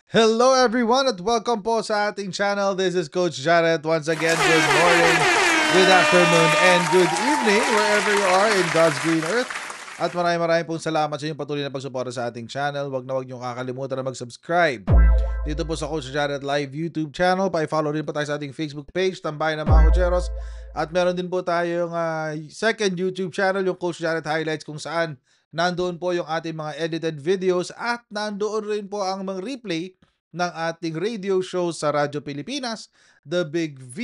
Hello everyone at welcome po sa ating channel. This is Coach Jared. Once again, good morning, good afternoon, and good evening wherever you are in God's green earth. At maraming pong salamat sa inyong patuloy na pagsuporta sa ating channel. Huwag na huwag niyong kakalimutan na mag-subscribe dito po sa Coach Jared Live YouTube channel. Pa-follow rin po tayo sa ating Facebook page, Tambayan ng mga Cocheros. At meron din po tayong second YouTube channel, yung Coach Jared Highlights, kung saan nandoon po yung ating mga edited videos at nandoon rin po ang mga replay ng ating radio show sa Radyo Pilipinas, The Big V,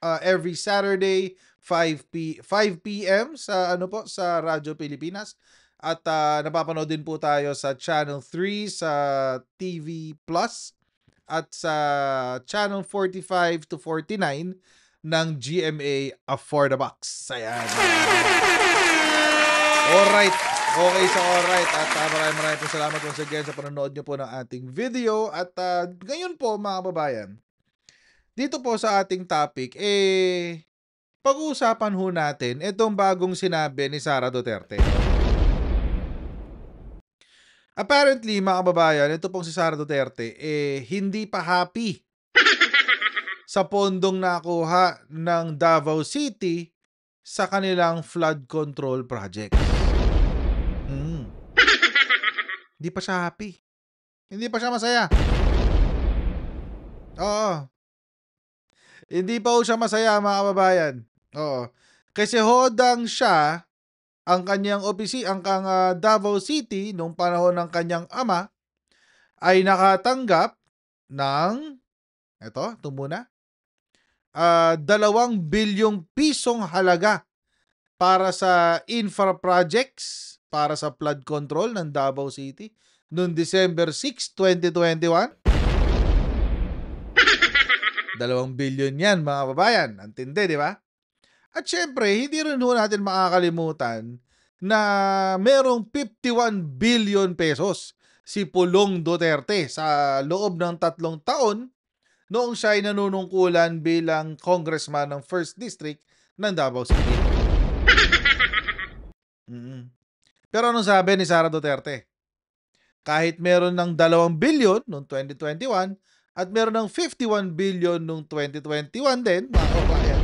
every Saturday 5 p.m. sa sa Radyo Pilipinas. At napapanood din po tayo sa Channel 3 sa TV Plus at sa Channel 45 to 49 ng GMA Affordabox. Ayan. Alright. Okay, so alright. At maraming po salamat once again sa panonood nyo po ng ating video. At ngayon po mga kababayan, dito po sa ating topic, pag-uusapan ho natin itong bagong sinabi ni Sara Duterte. Apparently mga kababayan, ito pong si Sara Duterte, hindi pa happy sa pondong nakuha ng Davao City sa kanilang flood control project. Hindi pa siya happy. Hindi pa siya masaya. Oo. Hindi pa ho siya masaya mga kababayan. Oo. Kasi hodang siya ang kanyang ang Davao City nung panahon ng kanyang ama ay nakatanggap ng ito muna. 2 bilyong pisong halaga para sa infra projects para sa flood control ng Davao City noong December 6, 2021. 2 bilyon yan mga kababayan. Antindi, di ba? At syempre, hindi rin ho natin makakalimutan na merong 51 billion pesos si Pulong Duterte sa loob ng 3 taon noong siya ay nanunungkulan bilang congressman ng 1st District ng Davao City. Pero anong sabi ni Sara Duterte? Kahit meron ng 2 billion noong 2021 at meron ng 51 billion noong 2021 din, mga kabayan.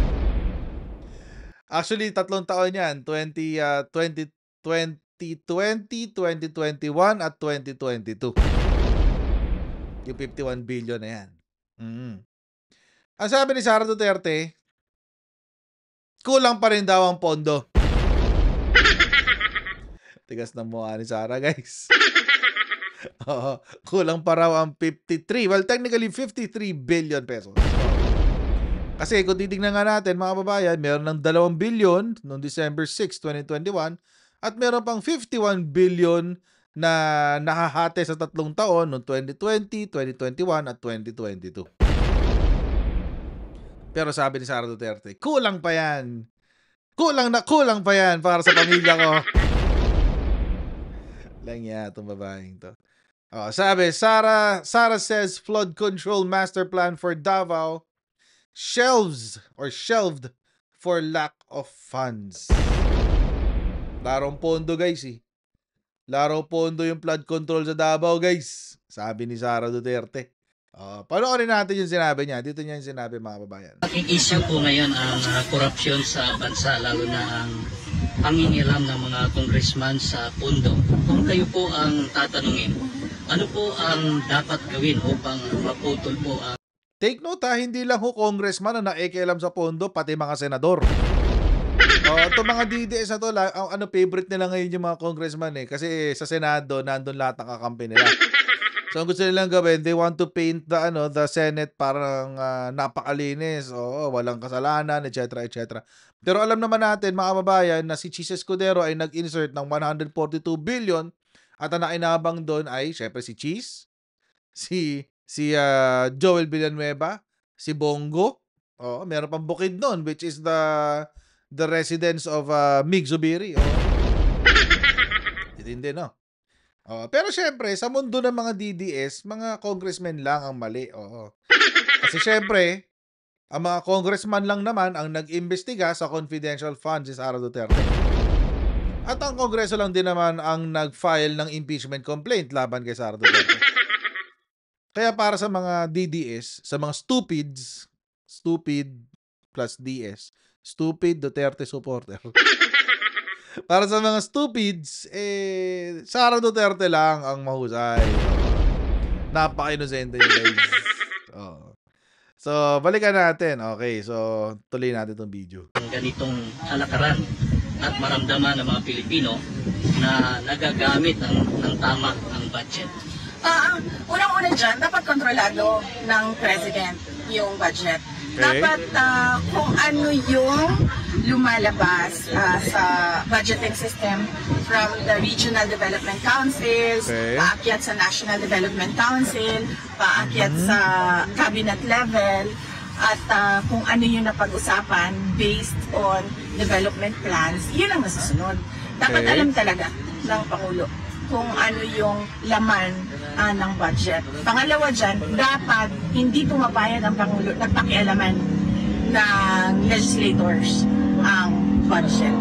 Actually, 3 taon yan. 2020, 2021 at 2022. Yung 51 billion na yan. Ang sabi ni Sara Duterte, kulang pa rin daw ang pondo. Tigas ng mukha ni Sara, guys. Kulang pa raw ang 53. Well, technically, 53 billion pesos. Kasi kung titignan nga natin, mga kababayan, meron ng 2 billion noong December 6, 2021 at meron pang 51 billion na nakahati sa 3 taon noong 2020, 2021 at 2022. Pero sabi ni Sara Duterte, kulang pa yan. Kulang pa yan para sa pamilya ko. Lang yan itong babaeng to. Sabi, Sara says flood control master plan for Davao shelved for lack of funds. Larong pondo, guys, Larong pondo yung flood control sa Davao, guys. Sabi ni Sara Duterte. Panoorin natin yung sinabi niya. Dito niya yung sinabi, mga kababayan. Aking issue po ngayon ang korupsyon sa bansa, lalo na ang pangingialam ng mga congressman sa pondo. Kung kayo po ang tatanungin, ano po ang dapat gawin upang maputol po ang... Take note hindi lang ho congressman na nakikialam sa pondo, pati mga senador. Itong mga DDS na to, favorite nila ngayon yung mga congressman kasi sa Senado, nandun lahat ng kakampi nila. So, ang gusto nilang gawin, they want to paint the Senate parang napakalinis, walang kasalanan, etc., etc. Pero alam naman natin, mga kababayan, na si Chis Escudero ay nag-insert ng 142 billion at ang nakinabang doon ay, syempre, si Chis, si Joel Villanueva, si Bongo, meron pang bukid doon, which is the residence of Mig Zubiri. Hindi, no? Pero syempre, sa mundo ng mga DDS, mga congressmen lang ang mali. Kasi syempre, ang mga congressman lang naman ang nag-imbestiga sa confidential funds si Sara Duterte. At ang Kongreso lang din naman ang nag-file ng impeachment complaint laban kay Sara Duterte. Kaya para sa mga DDS, sa mga stupids, stupid plus DS, stupid Duterte supporter. Para sa mga stupids, Sara Duterte lang ang mahusay. Napaka-inosente niya, guys. Oo. So, balikan natin. Okay, so tuloy natin itong video. Ganitong kalakaran at maramdaman ng mga Pilipino na nagagamit ng tama ang budget. Unang-una dyan, dapat kontrolado ng president yung budget. Okay. Dapat kung ano yung lumalabas sa budgeting system from the Regional Development Councils, Okay. paakyat sa National Development Council, paakyat sa cabinet level, at kung ano yung napag-usapan based on development plans, yun ang nasusunod. Dapat Okay. alam talaga ng Pangulo kung ano yung laman ng budget. Pangalawa dyan, dapat hindi pumapayag ang Pangulo na pakialaman ng legislators ang budget.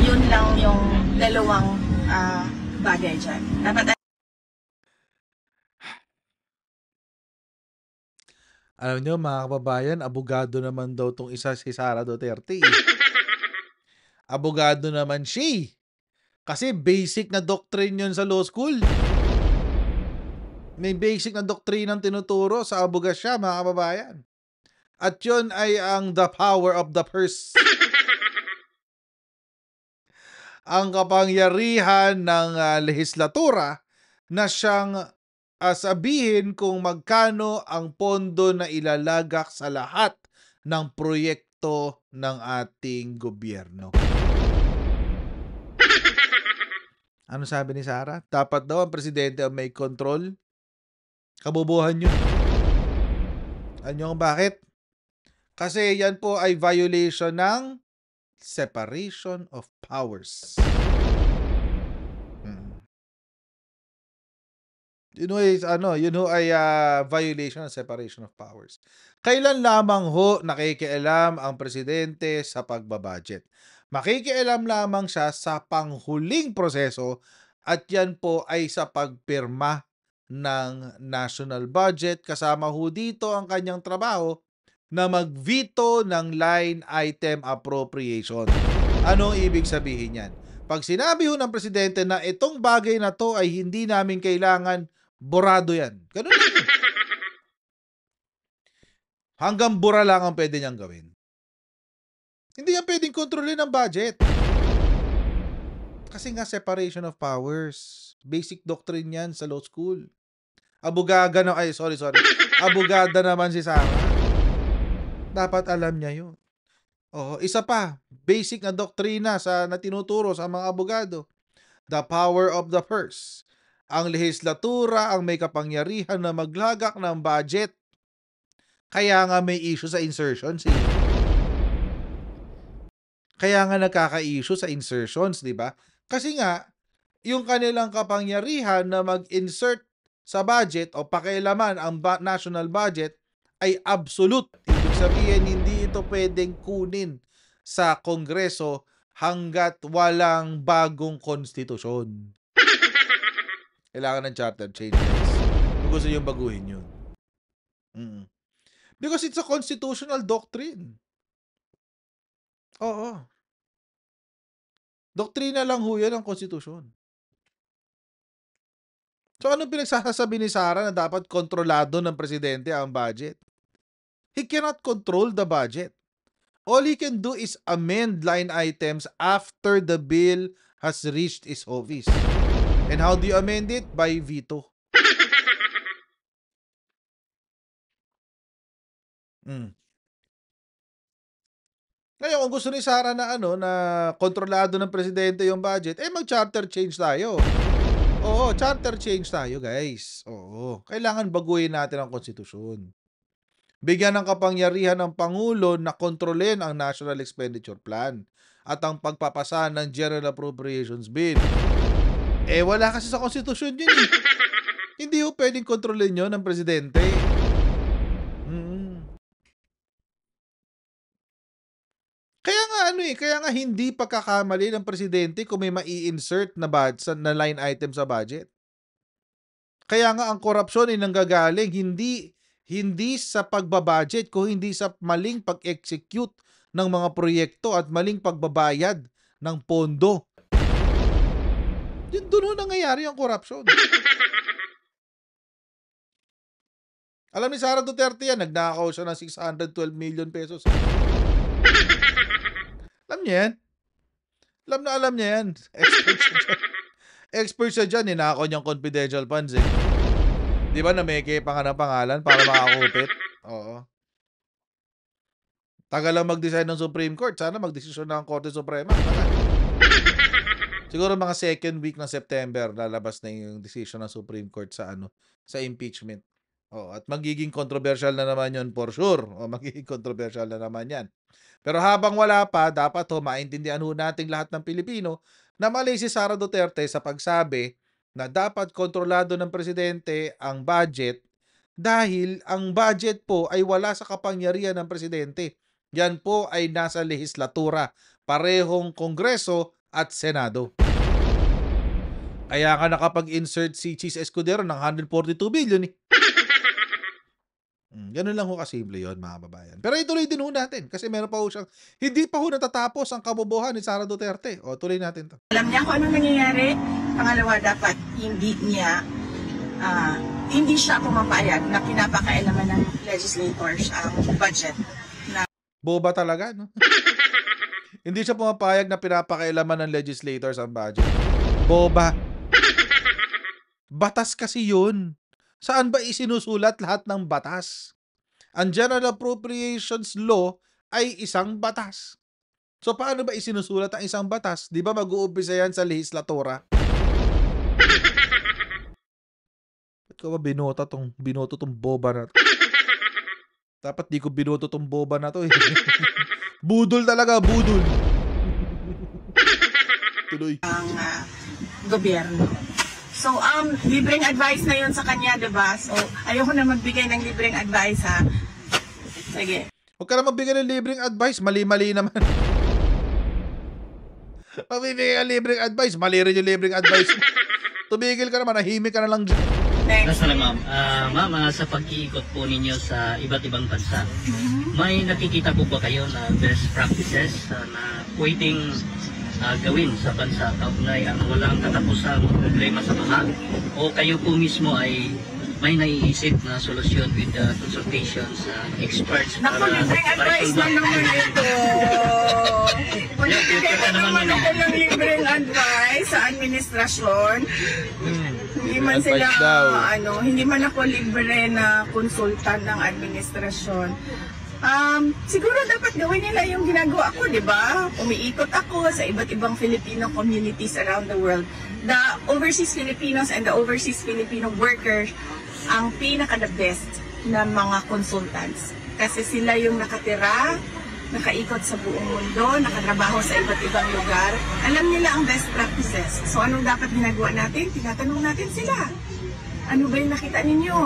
Yun lang yung dalawang bagay dyan. Dapat Alam nyo, mga kababayan, abogado naman daw tong isa si Sara Duterte. Abogado naman siya. Kasi basic na doctrine yun sa law school. May basic na doctrine ang tinuturo sa abogasya, mga kababayan. At yun ay ang the power of the purse. Ang kapangyarihan ng lehislatura na siyang sabihin kung magkano ang pondo na ilalagak sa lahat ng proyekto ng ating gobyerno. Ano sabi ni Sara? Dapat daw ang presidente ang may control. Kabubuhan yun. Ano yung bakit? Kasi yan po ay violation ng separation of powers. Yun ho ay violation ng separation of powers. Kailan lamang ho nakikialam ang presidente sa pagbabudget? Makikialam lamang siya sa panghuling proseso at yan po ay sa pagpirma ng national budget. Kasama ho dito ang kanyang trabaho na mag-veto ng line item appropriation. Ano ibig sabihin yan? Pag sinabi ho ng presidente na itong bagay na to ay hindi namin kailangan, borado yan. Ganun lang yun. Hanggang bura lang ang pwede niyang gawin. Hindi yan pwedeng kontrolin ng budget. Kasi nga separation of powers. Basic doctrine yan sa law school. Abogada naman si Sara. Dapat alam niya yun. Isa pa, basic na doktrina na tinuturo sa mga abogado. The power of the purse. Ang lehislatura ang may kapangyarihan na maglagak ng budget. Kaya nga may issue sa insertions. Kaya nga nagkaka-issue sa insertions, di ba? Kasi nga, yung kanilang kapangyarihan na mag-insert sa budget o pakialaman ang national budget ay absolute. Ibig sabihin, hindi ito pwedeng kunin sa Kongreso hanggat walang bagong konstitusyon. Kailangan ng charter change, guys. Kung gusto nyo baguhin yun. Because it's a constitutional doctrine. Oo. Doktrina lang ho yan ang konstitusyon. So, anong pinagsasabi ni Sara na dapat kontrolado ng presidente ang budget? He cannot control the budget. All he can do is amend line items after the bill has reached his office. And how do you amend it? By veto. Ngayon, kung gusto ni Sara na na kontrolado ng presidente yung budget, mag-charter change tayo. Oo, charter change tayo, guys. Oo, kailangan baguhin natin ang konstitusyon. Bigyan ng kapangyarihan ng Pangulo na kontrolin ang National Expenditure Plan at ang pagpapasa ng General Appropriations Bill. Wala kasi sa konstitusyon yun eh. Hindi ho pwedeng kontrolin yun ng presidente. Kaya nga hindi pagkakamali ng presidente kung may mai-insert na line item sa budget. Kaya nga ang korupsyon ay nanggagaling hindi sa pagbabudget kung hindi sa maling pag-execute ng mga proyekto at maling pagbabayad ng pondo. Yun doon nangyayari ang korupsyon. Alam ni Sara Duterte yan, nagnakaw siya ng 612 million pesos. Alam niya yan. Alam niya yan. Expert siya dyan, ninakaw niyang confidential funds eh. Di ba nameke pa nga ng pangalan para makakupit? Oo. Tagal lang mag-design ng Supreme Court. Sana mag-desisyon na ang Korte Suprema. Siguro mga second week ng September lalabas na yung decision ng Supreme Court sa sa impeachment. At magiging controversial na naman yun for sure. Magiging controversial na naman yan. Pero habang wala pa, dapat maintindihan nating lahat ng Pilipino na mali si Sara Duterte sa pagsabi na dapat kontrolado ng presidente ang budget dahil ang budget po ay wala sa kapangyarihan ng presidente. Yan po ay nasa lehislatura, parehong Kongreso at Senado. Kaya nga nakapag-insert si Chis Escudero ng 142 billion eh. Ganun lang kasimple yun, mga kababayan. Pero ituloy din natin kasi meron pa siyang, hindi pa natatapos ang kabobohan ni Sara Duterte. Tuloy natin to. Alam niya kung anong nangyayari. Pangalawa, dapat hindi siya pumapayag na pinapakailaman ng legislators ang budget. Boba talaga, no? Hindi siya pumapayag na pinapakailaman ng legislators ang budget. Boba. Batas kasi yun. Saan ba isinusulat lahat ng batas? Ang General Appropriations Law ay isang batas. So paano ba isinusulat ang isang batas? Di ba mag-uumpisa yan sa lehislatura? Ba't ko ba binoto tong boba na to? Dapat di ko binoto tong boba na to eh. Budol talaga, budol. Tuloy. Ang gobyerno. So, libreng advice na yun sa kanya, diba? So, ayoko na magbigay ng libreng advice, ha? Sige. Huwag ka na magbigay ng libreng advice. Mali-mali naman. Magbibigay ng libreng advice. Mali rin yung libreng advice. Tumigil ka naman. Nahimik ka na lang dyan. Basta na ma'am. Ma'am, sa pag-iikot po ninyo sa iba't ibang bansa, may nakikita po ba kayo na best practices na pwedeng gawin sa bansa kaugnay ang walang katapusang problema sa baha? O kayo po mismo ay may naiisip na solusyon with consultations sa experts? Naku, libreng advice na naman ito. Kaya naman ako ng libreng advice sa administrasyon. Hindi man sila, hindi man ako libre na konsultan ng administrasyon. Siguro dapat gawin nila yung ginagawa ko, di ba? Umiikot ako sa iba't ibang Filipino communities around the world. The overseas Filipinos and the overseas Filipino workers ang pinaka-the best na mga consultants. Kasi sila yung nakatira, nakaikot sa buong mundo, nakatrabaho sa iba't ibang lugar. Alam nila ang best practices. So anong dapat ginagawa natin? Tinatanong natin sila. Ano ba yung nakita ninyo?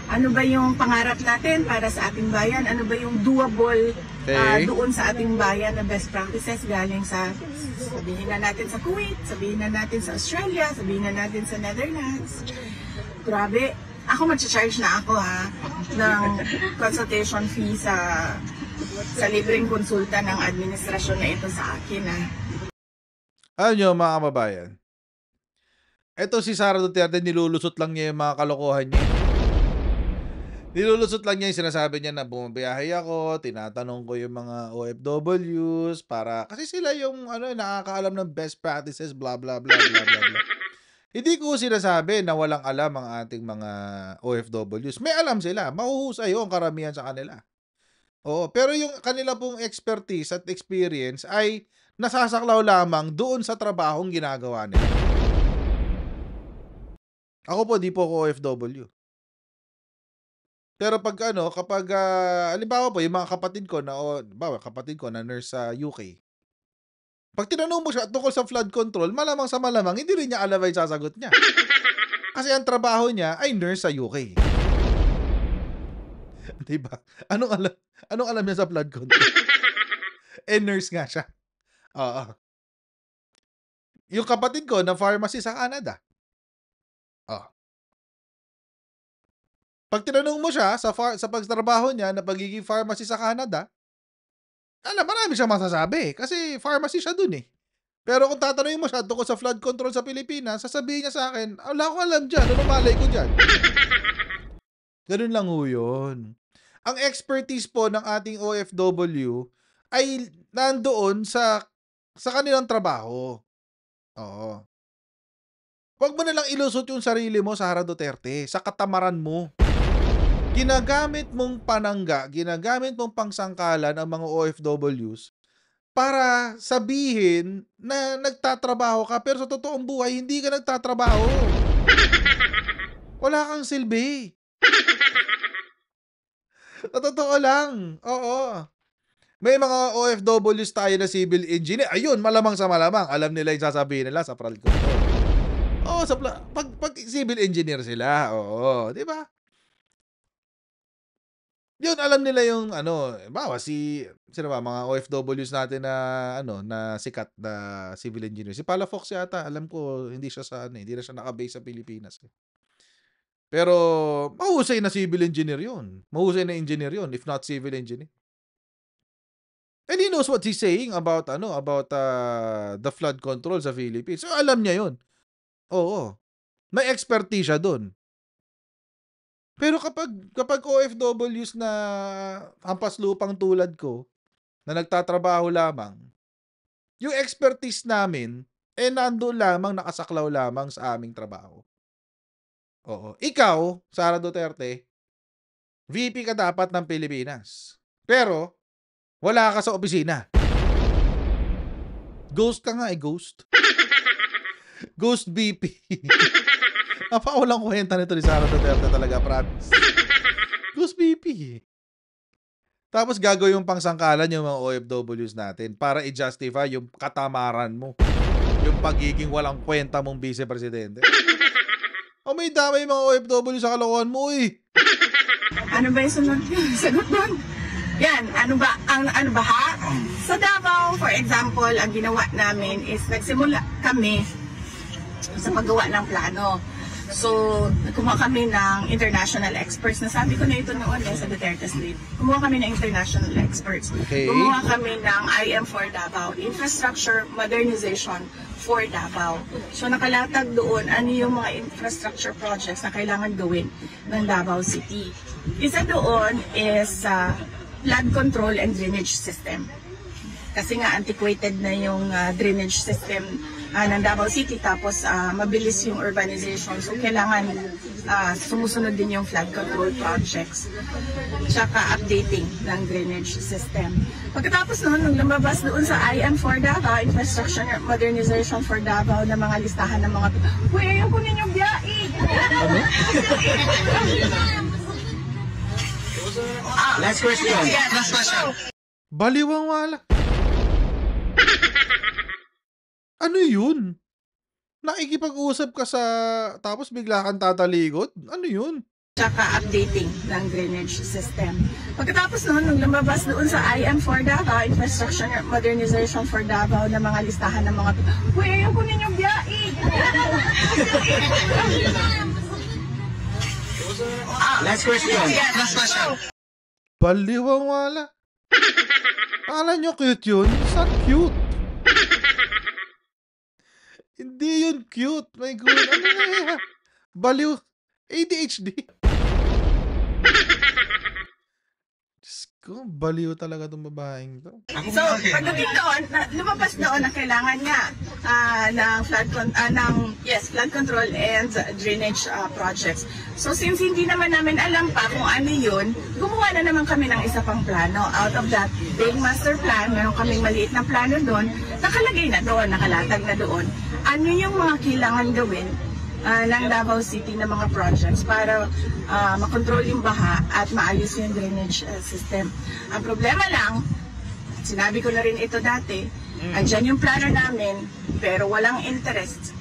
Ano ba yung pangarap natin para sa ating bayan? Ano ba yung doable doon sa ating bayan na best practices galing sa, sabihin na natin sa Kuwait, sabihin na natin sa Australia, sabihin na natin sa Netherlands. Grabe. Ako mag-charge na ako ng consultation fee sa libreng konsulta ng administrasyon na ito sa akin. Alam nyo mga kababayan, eto si Sara Duterte, nilulusot lang niya yung mga kalokohan niya. Nilulusot lang niya yung sinasabi niya na bumabiyahe ako, tinatanong ko yung mga OFWs para, kasi sila yung nakakaalam ng best practices, blah blah blah blah blah blah. Hindi ko sinasabi na walang alam ang ating mga OFWs. May alam sila, mahuhusay ang karamihan sa kanila. Oo, pero yung kanila pong expertise at experience ay nasasaklaw lamang doon sa trabahong ginagawa nila. Ako po, di po ako OFW. Pero kapag halimbawa po, yung mga kapatid ko na nurse sa UK. Pag tinanong mo siya tungkol sa flood control, malamang sa malamang, hindi rin niya alam ay sasagot niya. Kasi ang trabaho niya ay nurse sa UK. Diba? Anong alam niya sa flood control? Nurse nga siya. Oo. Yung kapatid ko na pharmacy sa Canada. Pag tinanong mo siya sa pagtrabaho niya na pagiging pharmacy sa Canada, marami siyang masasabi kasi pharmacy siya dun eh. Pero kung tatanungin mo siya tungkol sa flood control sa Pilipinas, sasabihin niya sa akin, wala akong alam dyan, ano malay ko dyan? Ganun lang ho yun. Ang expertise po ng ating OFW ay nandoon sa kanilang trabaho. Oo. Huwag mo nalang ilusot yung sarili mo, Sara Duterte, sa katamaran mo. Ginagamit mong panangga, ginagamit mong pangsangkalan ang mga OFWs para sabihin na nagtatrabaho ka, pero sa totoong buhay, hindi ka nagtatrabaho. Wala kang silbi. Sa totoo lang. Oo. May mga OFWs tayo na civil engineer. Ayun, malamang sa malamang. Alam nila yung sasabihin nila sa flood control. Oo, pag civil engineer sila. Oo, di ba? Yun, alam nila yung bawa sino ba, mga OFWs natin na na sikat na civil engineer. Si Palafox yata, alam ko hindi siya hindi na siya naka-base sa Pilipinas. Pero mahusay na civil engineer yun. Mahusay na engineer yun, if not civil engineer. And he knows what he's saying about the flood control sa Philippines. So alam niya yun. Oo. May expertise siya dun. Pero kapag OFWs na hampas lupang tulad ko, na nagtatrabaho lamang, yung expertise namin, nandoon lamang, nakasaklaw lamang sa aming trabaho. Oo. Ikaw, Sara Duterte, VP ka dapat ng Pilipinas. Pero, wala ka sa opisina. Ghost ka nga ghost. Ghost VP. Napakawalang kwenta nito ni Sara Duterte talaga, promise. Ghost VP. Tapos gagawin yung pangsangkalan yung mga OFWs natin para i-justify yung katamaran mo. Yung pagiging walang kwenta mong vice-presidente. May damay yung mga OFW sa kalokohan mo eh. Ano ba yung sagot doon? Yan, ano ba ha? Sa Davao, for example, ang ginawa namin is nagsimula kami sa paggawa ng plano. So, kumuha kami ng international experts. Nasabi ko na ito noon sa Duterte's Lead. Kumuha kami ng international experts. Okay. Kumuha kami ng IM for Davao, Infrastructure Modernization for Davao. So, nakalatag doon ano yung mga infrastructure projects na kailangan gawin ng Davao City. Isa doon is flood control and drainage system. Kasi nga antiquated na yung drainage system ng Davao City, tapos mabilis yung urbanization. So kailangan sumusunod din yung flood control projects. Tsaka updating ng drainage system. Pagkatapos noon, nung lumabas doon sa IM for Davao, Infrastructure Modernization for Davao, na mga listahan ng mga ayaw ko ninyong biyahe! Last question. Last question. Baliwang wala. Ano yun? Nakikipag-usap ka tapos bigla kang tatalikod? Ano yun? Tsaka updating ng drainage system. Pagkatapos noon, nung lumabas doon sa IM for Davao, Infrastructure Modernization for Davao, na mga listahan ng mga ayaw ko ninyong biyahe! Last question. Last question. Baliwang wala. Akala nyo cute yun? It's not cute. Hindi yun cute. My God. Ano na yan? Baliw. ADHD. Diyos ko, baliw talaga itong babaeng to. So, pagdating doon, lumabas doon na kailangan nga ng flood control and drainage projects. So, since hindi naman namin alam pa kung ano yun, gumawa na naman kami ng isa pang plano. Out of that big master plan, meron kaming maliit na plano doon, nakalagay na doon, nakalatag na doon. Ano yung mga kailangan gawin ng Davao City na mga projects para makontrol yung baha at maayos yung drainage system. Ang problema lang, sinabi ko na rin ito dati, andyan yung plano namin, pero walang interest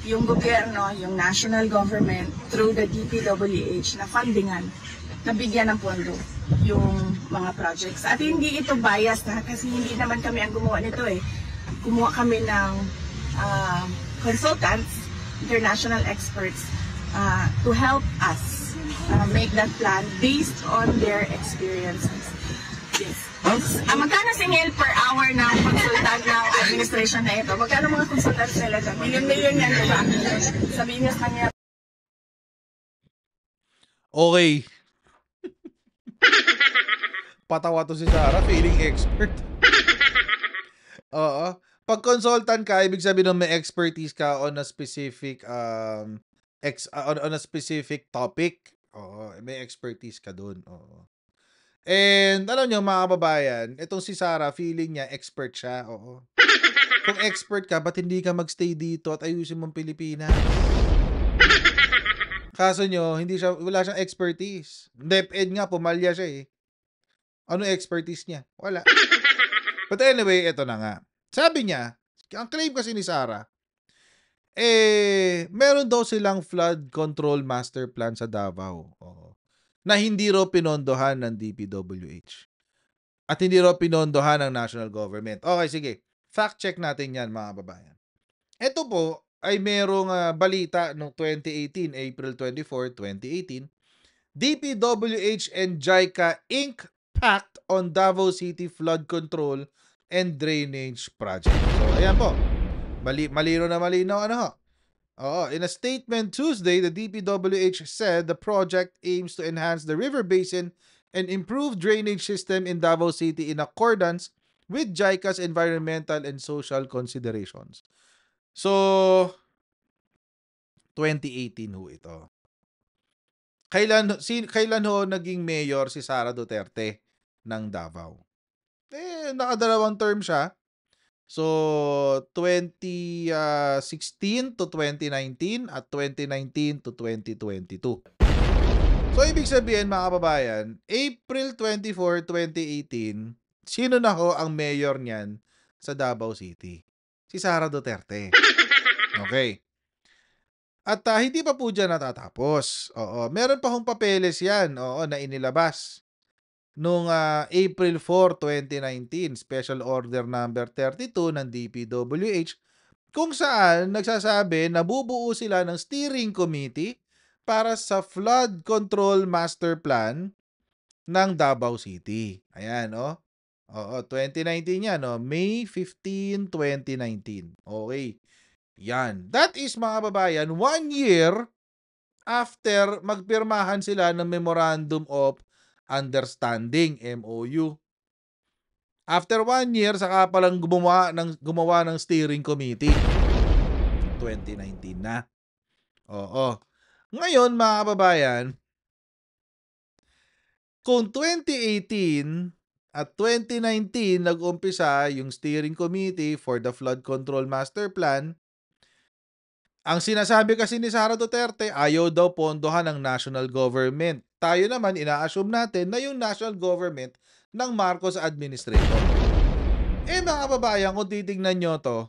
yung gobyerno, yung national government, through the DPWH na fundingan, nabigyan ng pondo yung mga projects. At hindi ito bias na, kasi hindi naman kami ang gumawa nito eh. Kumuha kami ng consultants, international experts, to help us make that plan based on their experiences. Yes. Magkano singil per hour ng consultant ng administration na ito? Magkano mga consultants nila dyan? Million-million yan, di ba? Sabihin niya sa kanya. Okay. Patawa to si Sarah, feeling expert. Oo. Pag consultant ka, ibig sabihin may expertise ka on a specific on a specific topic. Oo, may expertise ka dun. Oo. And alam nyo mga kababayan, itong si Sarah, feeling niya expert siya. Oo. Kung expert ka, ba't hindi ka magstay dito at ayusin mong Pilipinas? Kaso nyo, wala siyang expertise. DepEd nga, pumalya siya eh. Ano expertise niya? Wala. But anyway, ito na nga. Sabi niya, ang claim kasi ni Sarah, meron daw silang flood control master plan sa Davao. Oo. Na hindi raw pinondohan ng DPWH. At hindi raw pinondohan ng national government. Okay, sige. Fact check natin yan, mga babayan. Ito po ay merong balita noong 2018, April 24, 2018. DPWH and JICA Inc. Pact on Davao City Flood Control and Drainage Project. So, ayan po. Malino na malinaw. Ano ho? Oo, in a statement Tuesday, the DPWH said the project aims to enhance the river basin and improve drainage system in Davao City in accordance with JICA's environmental and social considerations. So, 2018 ho ito. Kailan ho naging mayor si Sara Duterte ng Davao? Nakadalawang term siya. So, 2016 to 2019 at 2019 to 2022. So, ibig sabihin mga kababayan, April 24, 2018, sino na ho ang mayor niyan sa Davao City? Si Sara Duterte. Okay. At hindi pa po dyan natatapos. Oo, meron pa hong papeles yan na inilabas. Noong April 4, 2019, Special Order Number 32 ng DPWH, kung saan nagsasabi na bubuo sila ng steering committee para sa flood control master plan ng Davao City. Ayan, Oo, 2019 yan, May 15, 2019. Okay. Yan. That is, mga babayan, 1 year after magpirmahan sila ng Memorandum of Understanding, MOU. After 1 year, saka palang gumawa ng steering committee. 2019 na. Oo. Ngayon, mga kababayan, kung 2018 at 2019 nag-umpisa yung steering committee for the flood control master plan, ang sinasabi kasi ni Sara Duterte, ayaw daw pondohan ng national government. Tayo naman, ina-assume natin na yung national government ng Marcos administration. Mga kababayan, kung titignan nyo to,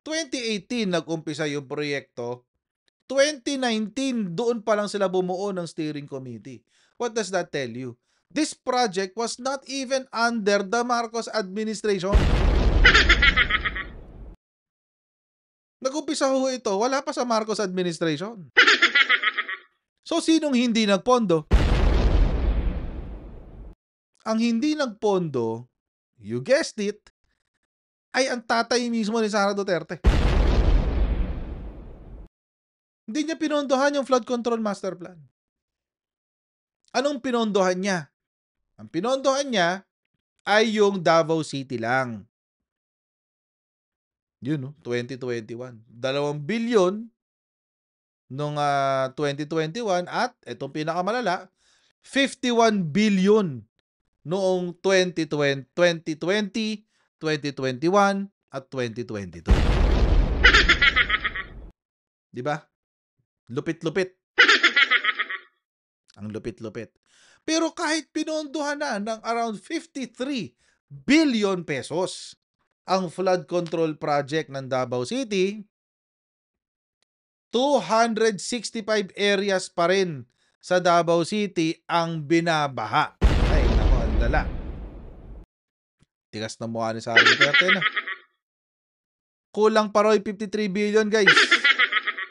2018 nag-umpisa yung proyekto, 2019 doon pa lang sila bumuo ng steering committee. What does that tell you? This project was not even under the Marcos administration. Nag-umpisa ho ito, wala pa sa Marcos administration. So, sinong hindi nagpondo? Ang hindi nagpondo, you guessed it, ay ang tatay mismo ni Sara Duterte. Hindi niya pinondohan yung flood control master plan. Anong pinondohan niya? Ang pinondohan niya ay yung Davao City lang. Yun, 2021. 2 billion noong 2021 at itong pinakamalala, 51 billion noong 2020, 2021 at 2022. Di ba? Lupit-lupit. Ang lupit-lupit. Pero kahit pinondohan na ng around 53 billion pesos ang flood control project ng Davao City, 265 areas pa rin sa Davao City ang binabaha. Ay, nako, ang lala. Tigas na mukha ni Sara Duterte na. Kulang pa raw 53 billion, guys.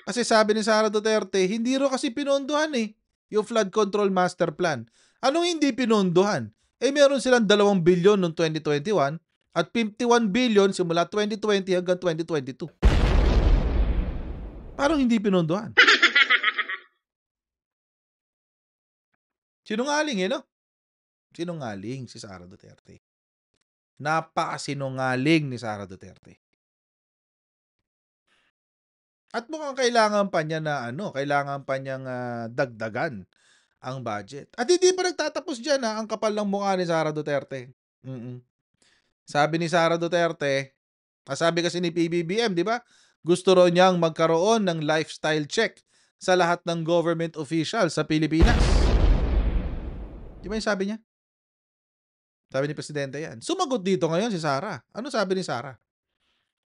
Kasi sabi ni Sara Duterte, hindi raw kasi pinondohan eh. yung flood control master plan. Anong hindi pinondohan? Meron silang 2 bilyon noong 2021 at 51 billion simula 2020 hanggang 2022. Parang hindi pinondohan. Sinungaling no? Sinungaling si Sara Duterte. Napakasinungaling ni Sara Duterte. At mukhang kailangan pa niya na kailangan pa niyang dagdagan ang budget. At hindi pa nagtatapos diyan ang kapal ng mukha ni Sara Duterte. Sabi ni Sara Duterte, sabi kasi ni PBBM, di ba? Gusto raw niyang magkaroon ng lifestyle check sa lahat ng government officials sa Pilipinas. Di ba yung sabi niya? Sabi ni Presidente yan. Sumagot dito ngayon si Sara. Ano sabi ni Sara?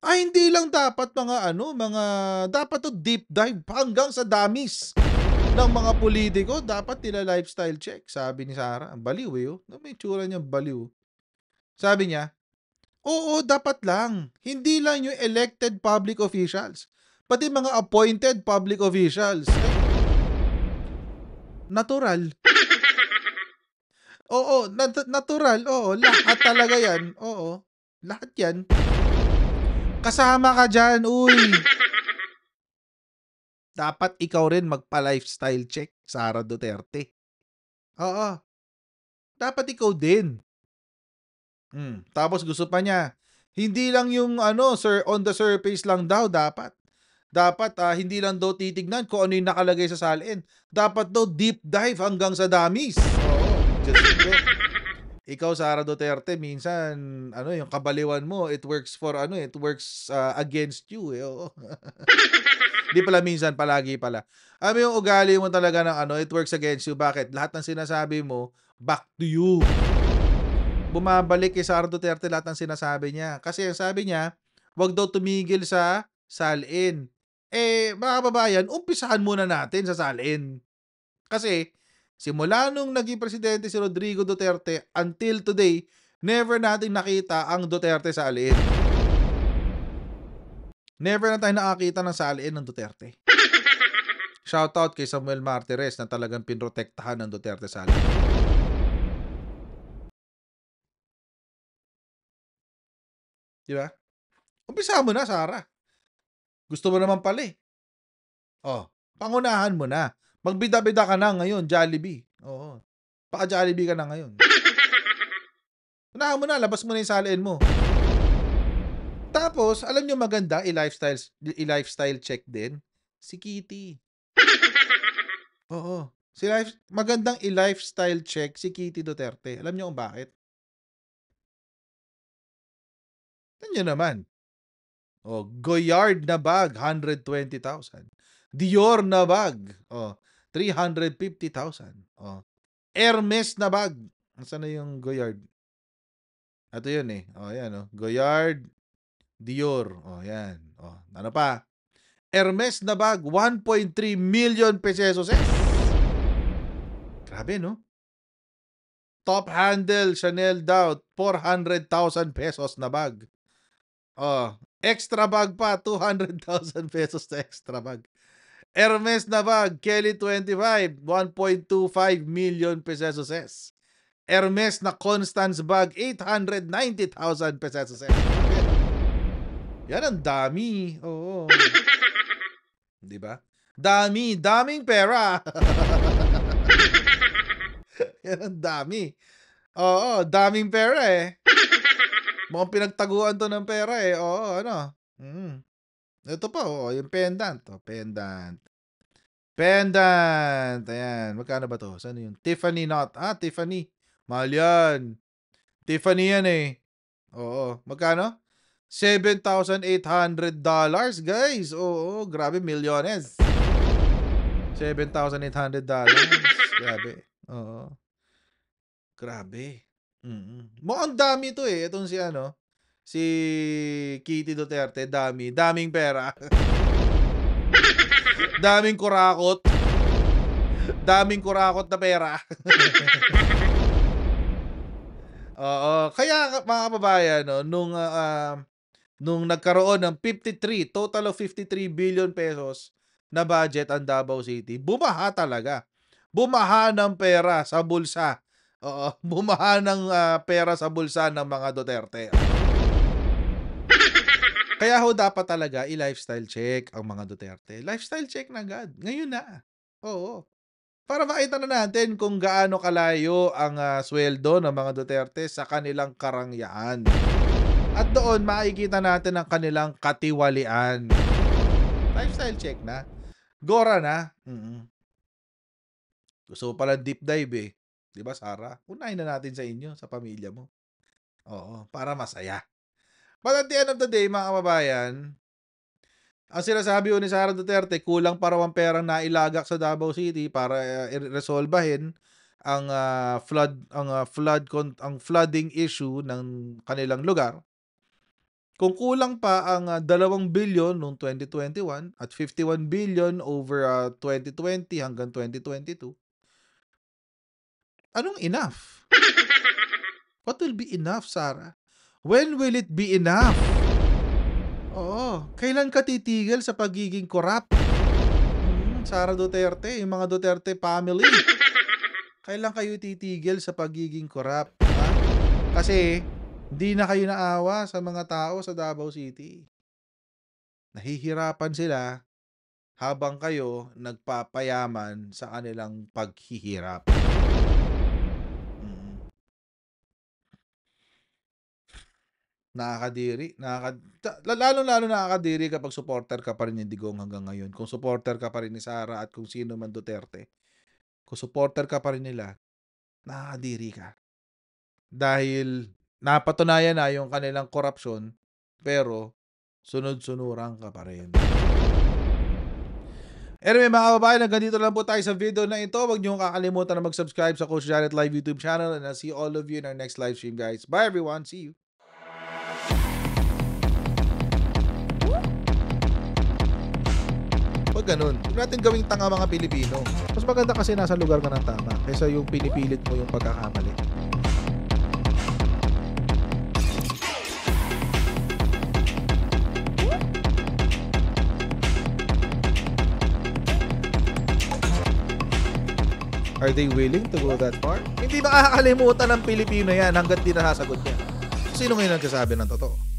Hindi lang dapat dapat to deep dive hanggang sa damis ng mga politiko. Dapat nila lifestyle check. Sabi ni Sara. Ang baliw May tsura niya baliw. Sabi niya, oo, dapat lang. Hindi lang yung elected public officials. Pati mga appointed public officials. Natural. Oo, natural. Oo, lahat talaga yan. Oo, lahat yan. Kasama ka dyan, uy. Dapat ikaw rin magpa-lifestyle check, Sara Duterte. Oo. Dapat ikaw din. Tapos gusto pa niya, hindi lang yung on the surface lang daw dapat. Dapat hindi lang daw titignan kung ano yung nakalagay sa salin. Dapat daw deep dive hanggang sa damis. Oo, just go. Ikaw, Sara Duterte, minsan yung kabaliwan mo, it works against you Oo. Di pala minsan, palagi pala. Yung ugali mo talaga ng it works against you. Bakit? Lahat ng sinasabi mo, back to you. Bumabalik kay Sara Duterte lahat ng sinasabi niya. Kasi ang sabi niya, wag daw tumigil sa salin. Mga kababayan, umpisahan muna natin sa salin. Kasi, simula nung naging presidente si Rodrigo Duterte until today, never natin nakita ang Duterte salin. Never na tayo nakakita ng salin ng Duterte. Shoutout kay Samuel Martires na talagang pinrotektahan ng Duterte salin. Diba? Umpisahan mo na, Sara. Gusto mo naman pala pangunahan mo na. Magbida-bida ka na ngayon, Jollibee. Oo. Paka-Jollibee ka na ngayon. Unahan mo na, labas mo na yung salin mo. Tapos, alam nyo maganda, i-lifestyle check din, si Kitty. Oo. Magandang i-lifestyle check si Kitty Duterte. Alam nyo kung bakit? Alam nyo naman. Goyard na bag, 120,000. Dior na bag, 350,000. Hermes na bag. Saan na yung Goyard? Ito yun yan Goyard, Dior. Yan. Ano pa? Hermes na bag, 1.3 million pesos. Grabe, no? Top handle, Chanel daw, 400,000 pesos na bag. Extra bag pa, 200,000 pesos na extra bag. Hermes na bag, Kelly 25, 1.25 million pesos. Hermes na Constance bag, 890,000 pesos. Yan ang dami. Oo. Diba? Daming pera. Yan ang dami. Oo, daming pera Mukhang pinagtaguan to ng pera Oo, Ito pa, yung pendant. Pendant. Ayan. Magkano ba to? Saan yun? Tiffany Knot. Tiffany. Mahal yan. Tiffany yan Oo. Magkano? $7,800, guys. Oo, grabe. Milyones. $7,800. Grabe. Oo. Grabe. Mukhang dami to Itong si Kitty Duterte, daming pera. Daming kurakot. Daming kurakot na pera. Oo, kaya mga kababayan, nung nagkaroon ng total of 53 billion pesos na budget ang Davao City, bumaha talaga. bumaha ng pera sa bulsa. Oo, bumaha ng pera sa bulsa ng mga Duterte. Kaya ho dapat talaga i-lifestyle check ang mga Duterte. Lifestyle check na agad. Ngayon na. Oo. Para makita na natin kung gaano kalayo ang sweldo ng mga Duterte sa kanilang karangyaan. At doon makikita natin ang kanilang katiwalian. Lifestyle check na. Gora na. Gusto mo pala deep dive eh. 'Di ba, Sarah? Unahin na natin sa inyo, sa pamilya mo. Oo, para masaya. But at the end of the day, mga kababayan, ang sinasabi ni Sara Duterte, kulang pa raw ang perang nailagak sa Davao City para resolbahin ang flooding issue ng kanilang lugar. Kung kulang pa ang 2 billion noong 2021 at 51 billion over 2020 hanggang 2022, anong enough? What will be enough, Sarah? When will it be enough? Oo. Kailan ka titigil sa pagiging corrupt? Sara Duterte, yung mga Duterte family. Kailan kayo titigil sa pagiging corrupt? Ha? Kasi, hindi na kayo naawa sa mga tao sa Davao City. Nahihirapan sila habang kayo nagpapayaman sa kanilang paghihirap. Nakakadiri, lalo nakakadiri kapag supporter ka pa rin ni Digong hanggang ngayon. Kung supporter ka pa rin ni Sara at kung sino man Duterte, kung supporter ka pa rin nila, nakakadiri ka. Dahil napatunayan na yung kanilang korupsyon, pero sunod-sunuran ka pa rin. Anyway, mga kababayan, hanggang dito lang po tayo sa video na ito. Huwag niyo kakalimutan na mag-subscribe sa Coach Jared Live YouTube channel, and I'll see all of you in our next live stream, guys. Bye everyone, see you. Pag ganun, huwag natin gawing tanga mga Pilipino. Mas maganda kasi nasa lugar ka ng tama kaysa yung pinipilit mo yung pagkakamali. Are they willing to go that far? Hindi makakalimutan ng Pilipino yan hanggat di nasasagot niya. Sino ngayon nagsasabi ng totoo?